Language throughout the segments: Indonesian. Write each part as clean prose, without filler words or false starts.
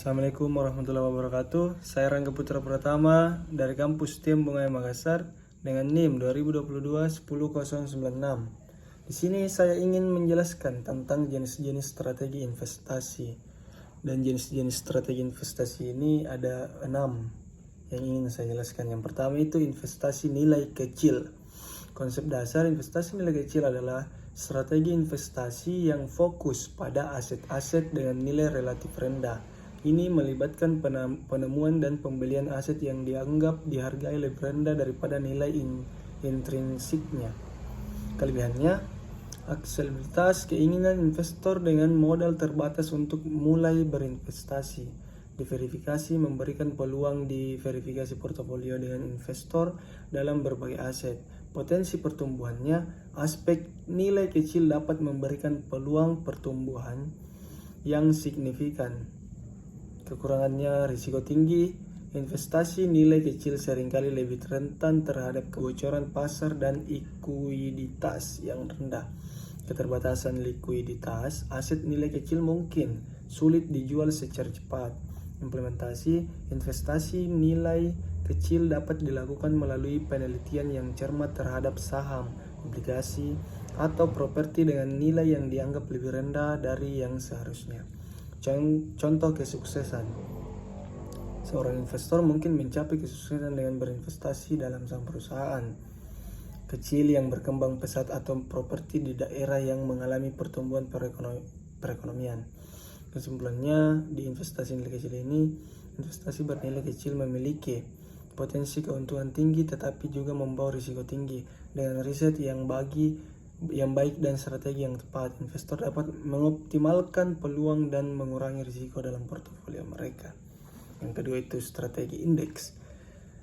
Assalamualaikum warahmatullahi wabarakatuh. Saya Rangga Putra Pratama dari kampus TIM Bungaya Makassar dengan NIM 2022-10096. Di sini saya ingin menjelaskan tentang jenis-jenis strategi investasi. Dan jenis-jenis strategi investasi ini ada 6 yang ingin saya jelaskan. Yang pertama itu investasi nilai kecil. Konsep dasar investasi nilai kecil adalah strategi investasi yang fokus pada aset-aset dengan nilai relatif rendah. Ini melibatkan penemuan dan pembelian aset yang dianggap dihargai lebih rendah daripada nilai intrinsiknya. Kelebihannya, aksesibilitas keinginan investor dengan modal terbatas untuk mulai berinvestasi. Diverifikasi memberikan peluang diverifikasi portofolio dengan investor dalam berbagai aset. Potensi pertumbuhannya, aspek nilai kecil dapat memberikan peluang pertumbuhan yang signifikan. Kekurangannya, risiko tinggi. Investasi nilai kecil seringkali lebih rentan terhadap kebocoran pasar dan likuiditas yang rendah. Keterbatasan likuiditas, aset nilai kecil mungkin sulit dijual secara cepat. Implementasi investasi nilai kecil dapat dilakukan melalui penelitian yang cermat terhadap saham, obligasi, atau properti dengan nilai yang dianggap lebih rendah dari yang seharusnya. Contoh kesuksesan. Seorang investor mungkin mencapai kesuksesan dengan berinvestasi dalam saham perusahaan kecil yang berkembang pesat atau properti di daerah yang mengalami pertumbuhan perekonomian. Kesimpulannya, di investasi nilai kecil ini, investasi bernilai kecil memiliki potensi keuntungan tinggi tetapi juga membawa risiko tinggi. Dengan riset yang baik dan strategi yang tepat, investor dapat mengoptimalkan peluang dan mengurangi risiko dalam portofolio mereka. Yang kedua itu strategi indeks.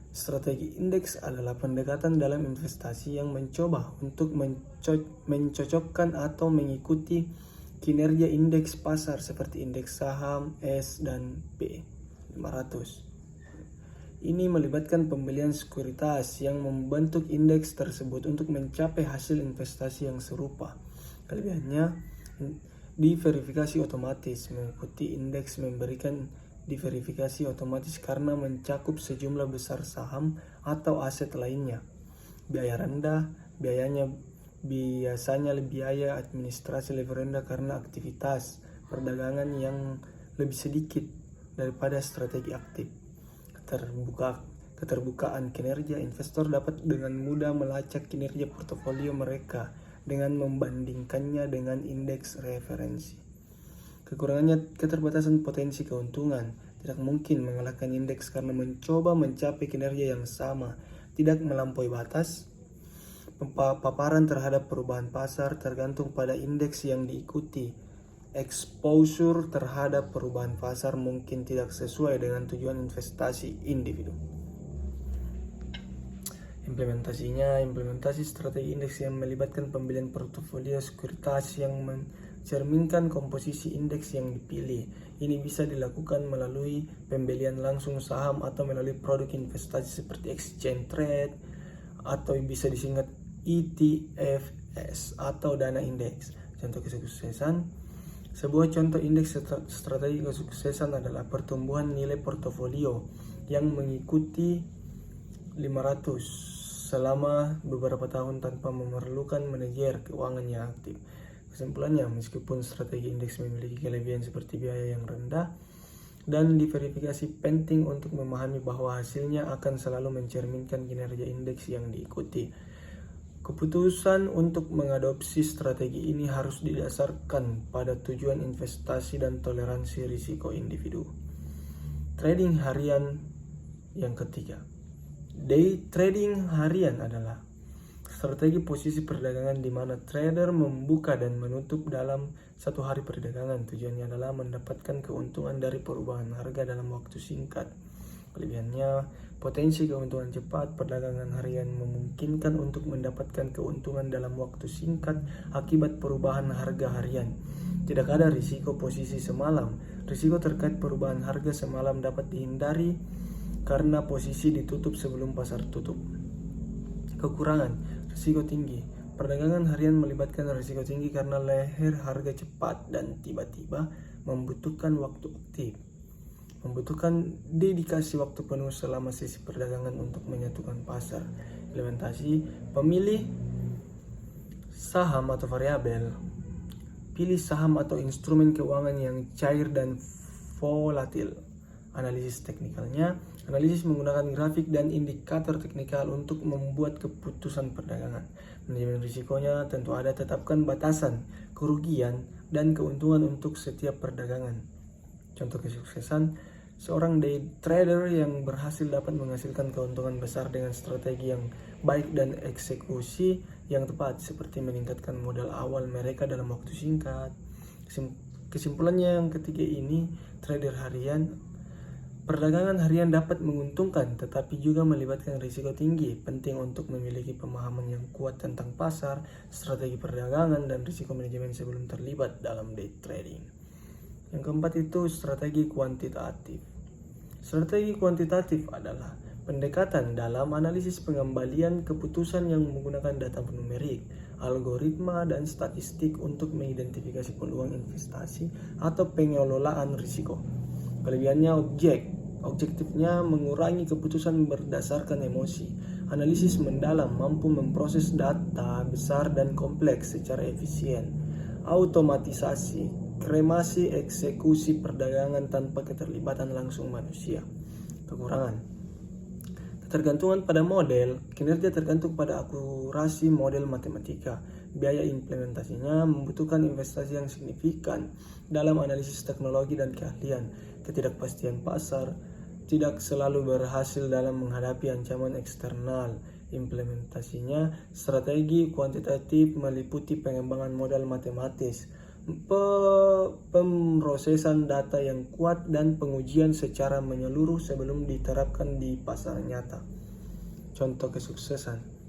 Strategi indeks adalah pendekatan dalam investasi yang mencoba untuk mencocokkan atau mengikuti kinerja indeks pasar seperti indeks saham S&P 500. Ini melibatkan pembelian sekuritas yang membentuk indeks tersebut untuk mencapai hasil investasi yang serupa. Kelebihannya, diverifikasi otomatis. Mengikuti indeks memberikan diverifikasi otomatis karena mencakup sejumlah besar saham atau aset lainnya. Biaya rendah, biasanya biaya administrasi lebih rendah karena aktivitas perdagangan yang lebih sedikit daripada strategi aktif. Keterbukaan kinerja, investor dapat dengan mudah melacak kinerja portofolio mereka dengan membandingkannya dengan indeks referensi. Kekurangannya, keterbatasan potensi keuntungan. Tidak mungkin mengalahkan indeks karena mencoba mencapai kinerja yang sama, tidak melampaui batas. Paparan terhadap perubahan pasar tergantung pada indeks yang diikuti. Exposure terhadap perubahan pasar mungkin tidak sesuai dengan tujuan investasi individu. Implementasi strategi indeks yang melibatkan pembelian portofolio sekuritas yang mencerminkan komposisi indeks yang dipilih. Ini bisa dilakukan melalui pembelian langsung saham atau melalui produk investasi seperti exchange trade atau bisa disingkat ETFs atau dana indeks. Contoh kesuksesan. Sebuah contoh indeks strategi kesuksesan adalah pertumbuhan nilai portofolio yang mengikuti 500 selama beberapa tahun tanpa memerlukan manajer keuangan yang aktif. Kesimpulannya, meskipun strategi indeks memiliki kelebihan seperti biaya yang rendah dan diverifikasi penting untuk memahami bahwa hasilnya akan selalu mencerminkan kinerja indeks yang diikuti. Keputusan untuk mengadopsi strategi ini harus didasarkan pada tujuan investasi dan toleransi risiko individu. Trading harian yang ketiga. Day trading harian adalah strategi posisi perdagangan di mana trader membuka dan menutup dalam satu hari perdagangan. Tujuannya adalah mendapatkan keuntungan dari perubahan harga dalam waktu singkat. Kelebihannya, potensi keuntungan cepat. Perdagangan harian memungkinkan untuk mendapatkan keuntungan dalam waktu singkat akibat perubahan harga harian. Tidak ada risiko posisi semalam. Risiko terkait perubahan harga semalam dapat dihindari karena posisi ditutup sebelum pasar tutup. Kekurangan, risiko tinggi. Perdagangan harian melibatkan risiko tinggi karena leher harga cepat dan tiba-tiba membutuhkan waktu aktif. membutuhkan dedikasi waktu penuh selama sesi perdagangan untuk menyatukan pasar. Implementasi, pemilih saham atau variabel. Pilih saham atau instrumen keuangan yang cair dan volatil. Analisis teknikalnya, analisis menggunakan grafik dan indikator teknikal untuk membuat keputusan perdagangan. Manajemen risikonya tentu ada, tetapkan batasan kerugian dan keuntungan untuk setiap perdagangan. Contoh kesuksesan, seorang day trader yang berhasil dapat menghasilkan keuntungan besar dengan strategi yang baik dan eksekusi yang tepat, seperti meningkatkan modal awal mereka dalam waktu singkat. Kesimpulannya yang ketiga ini, trader harian. Perdagangan harian dapat menguntungkan tetapi juga melibatkan risiko tinggi. Penting untuk memiliki pemahaman yang kuat tentang pasar, strategi perdagangan, dan risiko manajemen sebelum terlibat dalam day trading. Yang keempat itu strategi kuantitatif. Strategi kuantitatif adalah pendekatan dalam analisis pengembalian keputusan yang menggunakan data numerik, algoritma, dan statistik untuk mengidentifikasi peluang investasi atau pengelolaan risiko. Kelebihannya objektifnya mengurangi keputusan berdasarkan emosi. Analisis mendalam mampu memproses data besar dan kompleks secara efisien. Automatisasi, kremasi, eksekusi perdagangan tanpa keterlibatan langsung manusia. Kekurangan, ketergantungan pada model, kinerja tergantung pada akurasi model matematika. Biaya implementasinya membutuhkan investasi yang signifikan dalam analisis teknologi dan keahlian. Ketidakpastian pasar tidak selalu berhasil dalam menghadapi ancaman eksternal. Implementasinya, strategi kuantitatif meliputi pengembangan modal matematis, pemrosesan data yang kuat, dan pengujian secara menyeluruh sebelum diterapkan di pasar nyata. Contoh kesuksesan,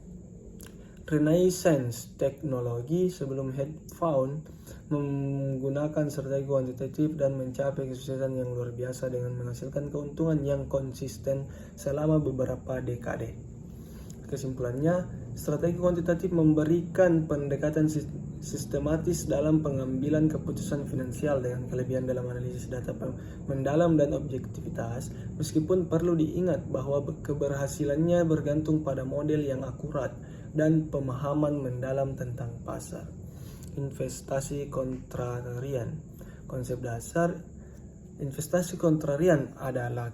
Renaissance teknologi sebelum headphone menggunakan strategi kuantitatif dan mencapai kesuksesan yang luar biasa dengan menghasilkan keuntungan yang konsisten selama beberapa dekade. Kesimpulannya, strategi kuantitatif memberikan pendekatan sistematis dalam pengambilan keputusan finansial dengan kelebihan dalam analisis data mendalam dan objektivitas, meskipun perlu diingat bahwa keberhasilannya bergantung pada model yang akurat dan pemahaman mendalam tentang pasar. Investasi kontrarian. Konsep dasar investasi kontrarian adalah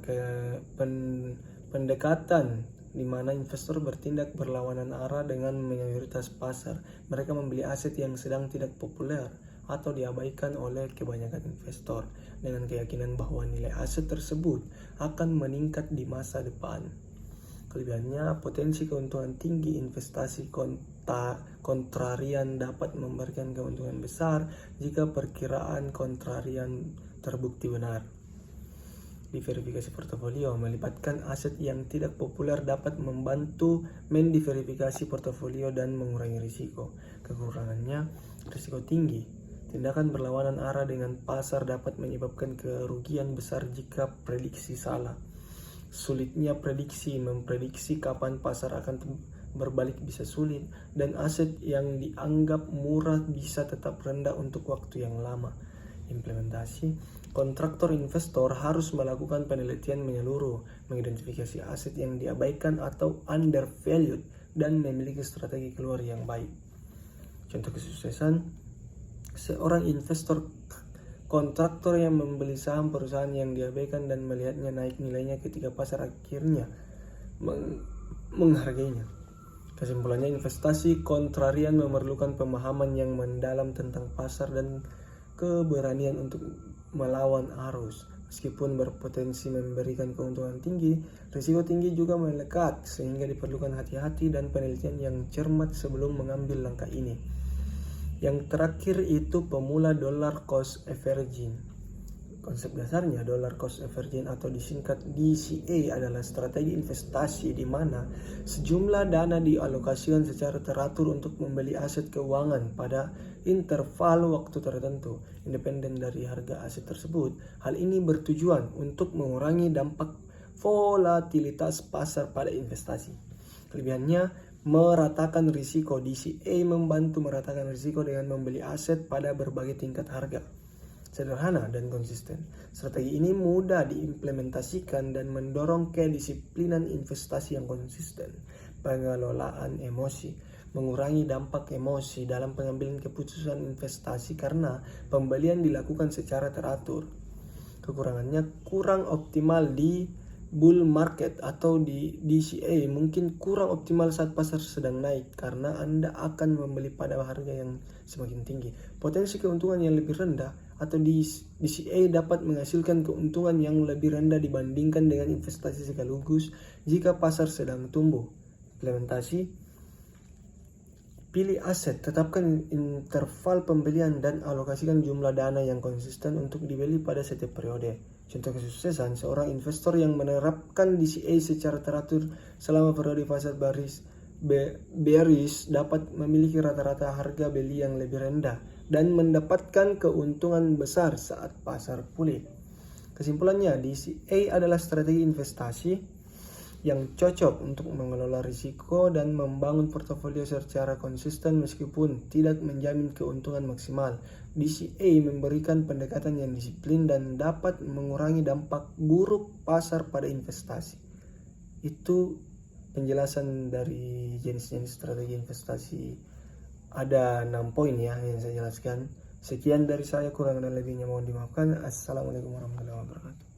pendekatan di mana investor bertindak berlawanan arah dengan mayoritas pasar. Mereka membeli aset yang sedang tidak populer atau diabaikan oleh kebanyakan investor dengan keyakinan bahwa nilai aset tersebut akan meningkat di masa depan. Kelebihannya, potensi keuntungan tinggi. Investasi kontrarian dapat memberikan keuntungan besar jika perkiraan kontrarian terbukti benar. Diverifikasi portofolio, melibatkan aset yang tidak populer dapat membantu mendiverifikasi portofolio dan mengurangi risiko. Kekurangannya, risiko tinggi. Tindakan berlawanan arah dengan pasar dapat menyebabkan kerugian besar jika prediksi salah. Sulitnya memprediksi kapan pasar akan berbalik bisa sulit, dan aset yang dianggap murah bisa tetap rendah untuk waktu yang lama. Implementasi, kontraktor investor harus melakukan penelitian menyeluruh, mengidentifikasi aset yang diabaikan atau undervalued, dan memiliki strategi keluar yang baik. Contoh kesuksesan, seorang investor kontraktor yang membeli saham perusahaan yang diabaikan dan melihatnya naik nilainya ketika pasar akhirnya menghargainya. Kesimpulannya, investasi kontrarian memerlukan pemahaman yang mendalam tentang pasar dan keberanian untuk melawan arus. Meskipun berpotensi memberikan keuntungan tinggi, risiko tinggi juga melekat, sehingga diperlukan hati-hati dan penelitian yang cermat sebelum mengambil langkah ini. Yang terakhir itu pemula dollar cost averaging. Konsep dasarnya dollar cost averaging atau disingkat DCA adalah strategi investasi di mana sejumlah dana dialokasikan secara teratur untuk membeli aset keuangan pada interval waktu tertentu, independen dari harga aset tersebut. Hal ini bertujuan untuk mengurangi dampak volatilitas pasar pada investasi. Kelebihannya, meratakan risiko. DCA membantu meratakan risiko dengan membeli aset pada berbagai tingkat harga. sederhana dan konsisten. Strategi ini mudah diimplementasikan dan mendorong kedisiplinan investasi yang konsisten. Pengelolaan emosi, mengurangi dampak emosi dalam pengambilan keputusan investasi karena pembelian dilakukan secara teratur. Kekurangannya kurang optimal di bull market atau di DCA, mungkin kurang optimal saat pasar sedang naik karena Anda akan membeli pada harga yang semakin tinggi. Potensi keuntungan yang lebih rendah atau di DCA dapat menghasilkan keuntungan yang lebih rendah dibandingkan dengan investasi sekaligus jika pasar sedang tumbuh. Implementasi: pilih aset, tetapkan interval pembelian dan alokasikan jumlah dana yang konsisten untuk dibeli pada setiap periode. Contoh kesuksesan seorang investor yang menerapkan DCA secara teratur selama periode fase bearish dapat memiliki rata-rata harga beli yang lebih rendah dan mendapatkan keuntungan besar saat pasar pulih. Kesimpulannya, DCA adalah strategi investasi yang cocok untuk mengelola risiko dan membangun portofolio secara konsisten meskipun tidak menjamin keuntungan maksimal. DCA memberikan pendekatan yang disiplin dan dapat mengurangi dampak buruk pasar pada investasi. Itu penjelasan dari jenis-jenis strategi investasi. Ada 6 poin ya yang saya jelaskan. Sekian dari saya, kurang dan lebihnya mohon dimaafkan. Assalamualaikum warahmatullahi wabarakatuh.